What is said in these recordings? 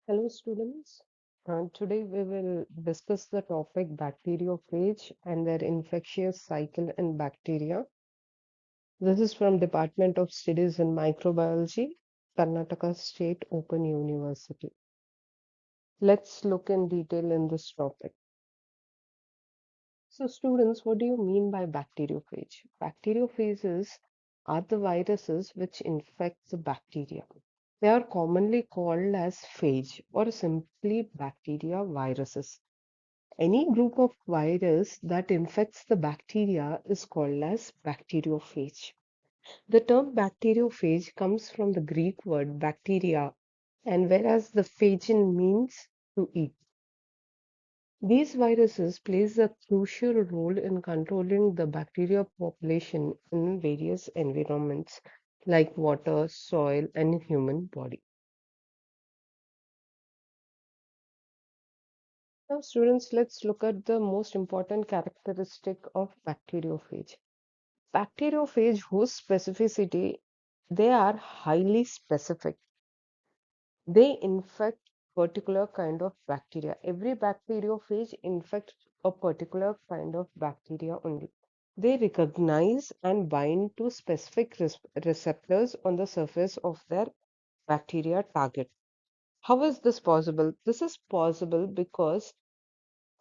Hello, students. Today we will discuss the topic bacteriophage and their infectious cycle in bacteria. This is from Department of Studies in Microbiology, Karnataka State Open University. Let's look in detail in this topic. So, students, what do you mean by bacteriophage? Bacteriophages are the viruses which infect the bacteria. They are commonly called as phage or simply bacteria viruses. Any group of virus that infects the bacteria is called as bacteriophage. The term bacteriophage comes from the Greek word bacteria, and whereas the phagein means to eat. These viruses plays a crucial role in controlling the bacteria population in various environments like water, soil, and human body. Now, students, let's look at the most important characteristic of bacteriophage. Bacteriophage host specificity, they are highly specific. They infect particular kind of bacteria. Every bacteriophage infects a particular kind of bacteria only. They recognize and bind to specific receptors on the surface of their bacteria target. How is this possible? This is possible because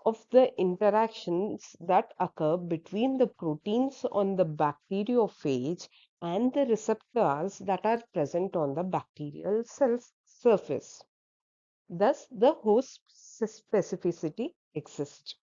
of the interactions that occur between the proteins on the bacteriophage and the receptors that are present on the bacterial cell surface. Thus, the host specificity exists.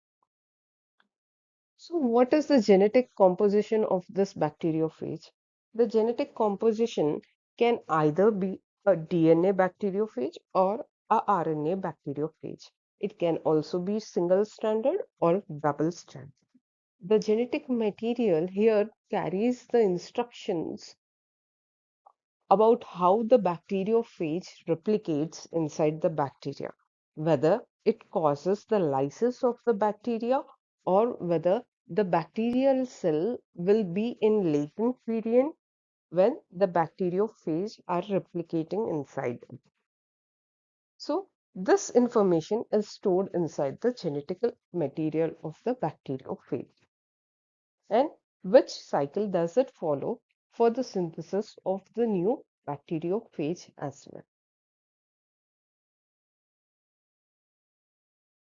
So, what is the genetic composition of this bacteriophage? The genetic composition can either be a DNA bacteriophage or a RNA bacteriophage. It can also be single-stranded or double-stranded. The genetic material here carries the instructions about how the bacteriophage replicates inside the bacteria, whether it causes the lysis of the bacteria or whether the bacterial cell will be in latent period when the bacteriophage are replicating inside it. So, this information is stored inside the genetic material of the bacteriophage. And which cycle does it follow for the synthesis of the new bacteriophage as well?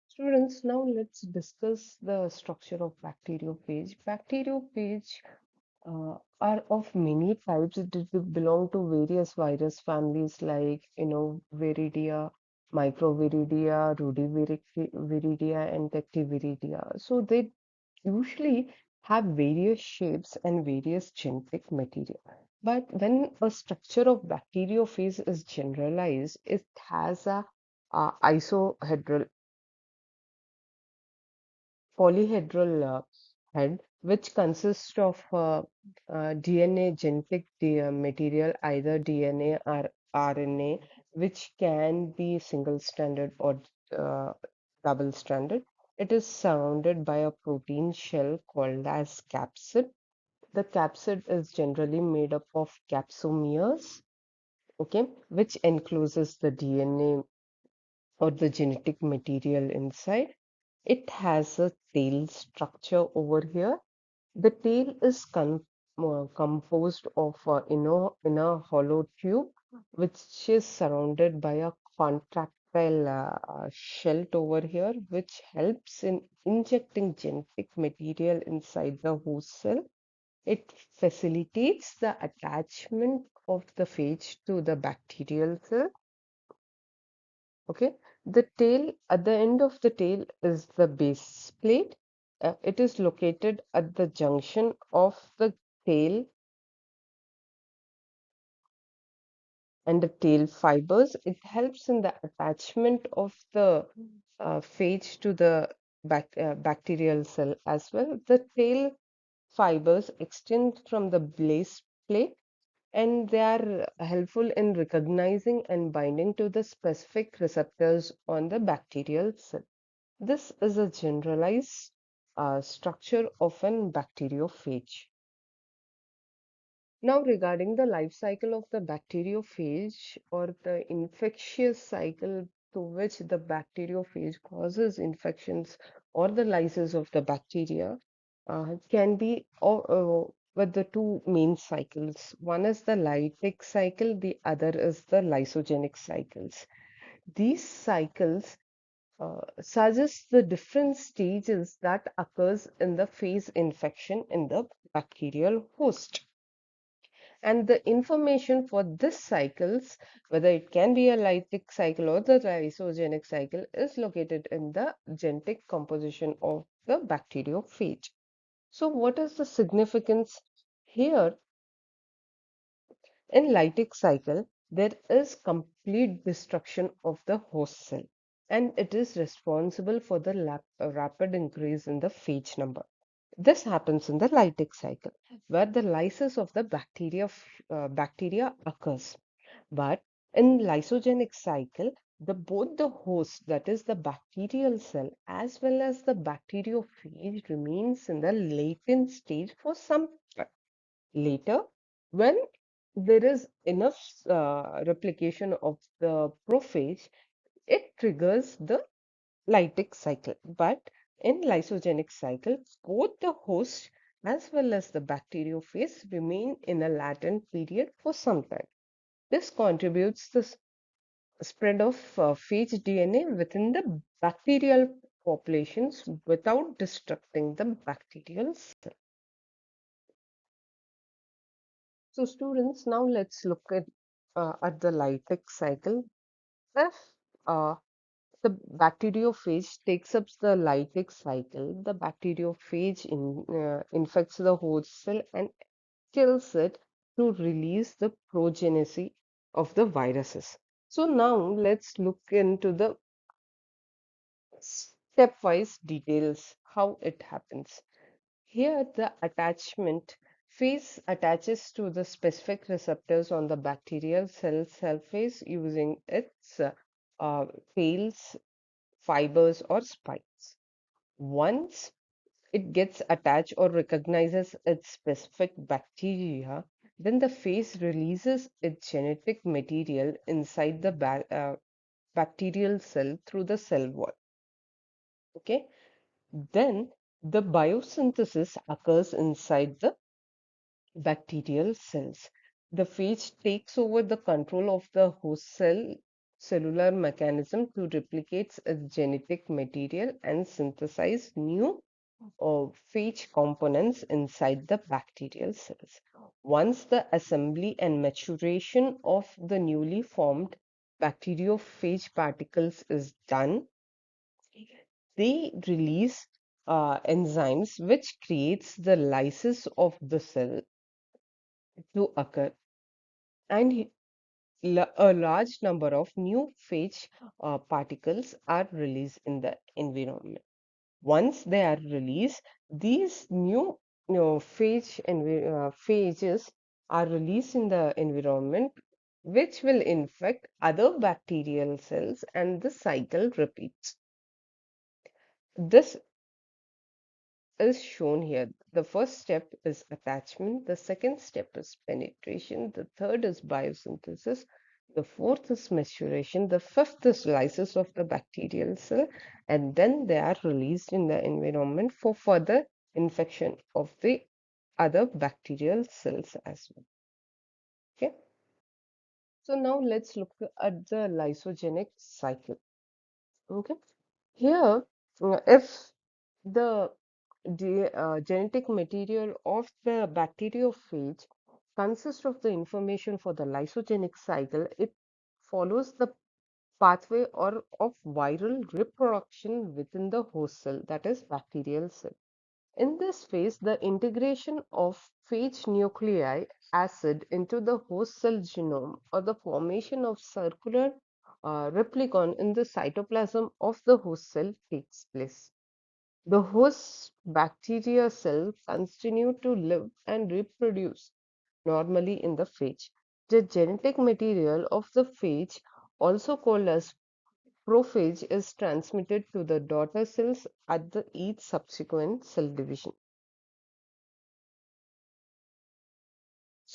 Students, now let's discuss the structure of bacteriophage. Bacteriophage are of many types. Belong to various virus families like, Viridia, Microviridia, Rudiviridia, and Tectiviridia. So they usually have various shapes and various genetic material. But when a structure of bacteriophage is generalized, it has a isohedral polyhedral head, which consists of DNA genetic material, either DNA or RNA, which can be single-stranded or double-stranded. It is surrounded by a protein shell called as capsid. The capsid is generally made up of capsomeres, okay, which encloses the DNA or the genetic material inside. It has a tail structure over here. The tail is composed of inner hollow tube, which is surrounded by a contractile shell over here, which helps in injecting genetic material inside the host cell. It facilitates the attachment of the phage to the bacterial cell. Okay, the tail at the end of the tail is the base plate. It is located at the junction of the tail and the tail fibers. It helps in the attachment of the phage to the bacterial cell as well. The tail fibers extend from the base plate and they are helpful in recognizing and binding to the specific receptors on the bacterial cell. This is a generalized structure of an bacteriophage. Now, regarding the life cycle of the bacteriophage or the infectious cycle through which the bacteriophage causes infections or the lysis of the bacteria can be with the two main cycles. One is the lytic cycle, the other is the lysogenic cycles. These cycles suggest the different stages that occurs in the phase infection in the bacterial host. And the information for this cycles, whether it can be a lytic cycle or the lysogenic cycle, is located in the genetic composition of the bacteriophage. So what is the significance here? In lytic cycle, there is complete destruction of the host cell, and it is responsible for the rapid increase in the phage number. This happens in the lytic cycle, where the lysis of the bacteria occurs. But in lysogenic cycle, both the host, that is the bacterial cell, as well as the bacteriophage remains in the latent stage for some time. Later, when there is enough replication of the prophage, it triggers the lytic cycle. But in lysogenic cycle, both the host as well as the bacteriophage remain in a latent period for some time. This contributes to the spread of phage DNA within the bacterial populations without destructing the bacterial cell. So students, now let's look at the lytic cycle. If uh, the bacteriophage takes up the lytic cycle, the bacteriophage infects the host cell and kills it to release the progeny of the viruses. So now let's look into the stepwise details how it happens. Here, the attachment phase attaches to the specific receptors on the bacterial cell surface using its uh, tails, fibers, or spikes. Once it gets attached or recognizes its specific bacteria, then the phase releases its genetic material inside the bacterial cell through the cell wall. Okay, then the biosynthesis occurs inside the bacterial cells. The phage takes over the control of the host cell cellular mechanism to replicate its genetic material and synthesize new phage components inside the bacterial cells. Once the assembly and maturation of the newly formed bacteriophage particles is done, they release enzymes which creates the lysis of the cell to occur, and a large number of new phage particles are released in the environment. Once they are released, these new phages are released in the environment, which will infect other bacterial cells, and the cycle repeats. This is shown here. The first step is attachment, the second step is penetration, the third is biosynthesis, the fourth is maturation, the fifth is lysis of the bacterial cell, and then they are released in the environment for further infection of the other bacterial cells as well. Okay, so now let's look at the lysogenic cycle. Okay, here, if the genetic material of the bacteriophage consists of the information for the lysogenic cycle. It follows the pathway or of viral reproduction within the host cell, that is bacterial cell. In this phase, the integration of phage nuclei acid into the host cell genome or the formation of circular replicon in the cytoplasm of the host cell takes place. The host bacteria cells continue to live and reproduce normally in the phage. The genetic material of the phage, also called as prophage, is transmitted to the daughter cells at each subsequent cell division.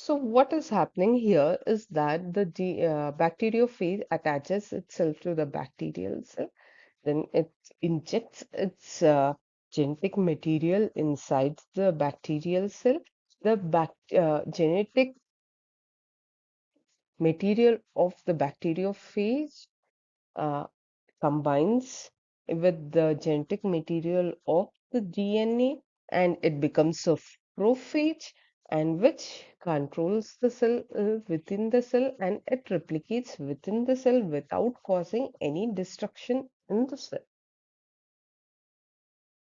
So what is happening here is that the bacteriophage attaches itself to the bacterial cell, then it injects its genetic material inside the bacterial cell. The genetic material of the bacteriophage uh, combines with the genetic material of the DNA, and it becomes a prophage, and which controls the cell within the cell, and it replicates within the cell without causing any destruction in the cell.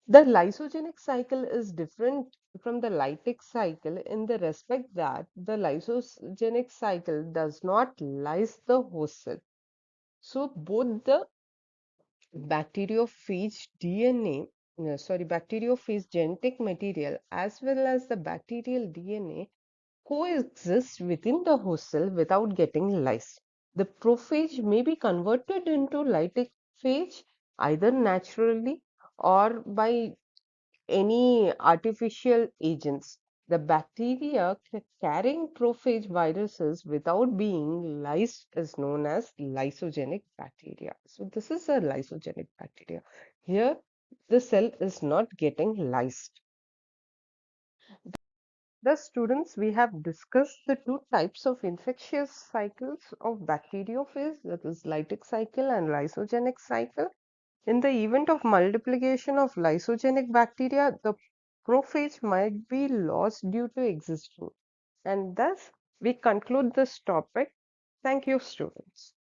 The lysogenic cycle is different from the lytic cycle in the respect that the lysogenic cycle does not lyse the host cell. So both the bacteriophage genetic material as well as the bacterial DNA coexist within the host cell without getting lysed. The prophage may be converted into lytic phage either naturally or by any artificial agents. The bacteria carrying prophage viruses without being lysed is known as lysogenic bacteria. So this is a lysogenic bacteria. Here, the cell is not getting lysed. The students, we have discussed the two types of infectious cycles of bacteriophage, that is lytic cycle and lysogenic cycle. In the event of multiplication of lysogenic bacteria, the prophage might be lost due to existence. And thus, we conclude this topic. Thank you, students.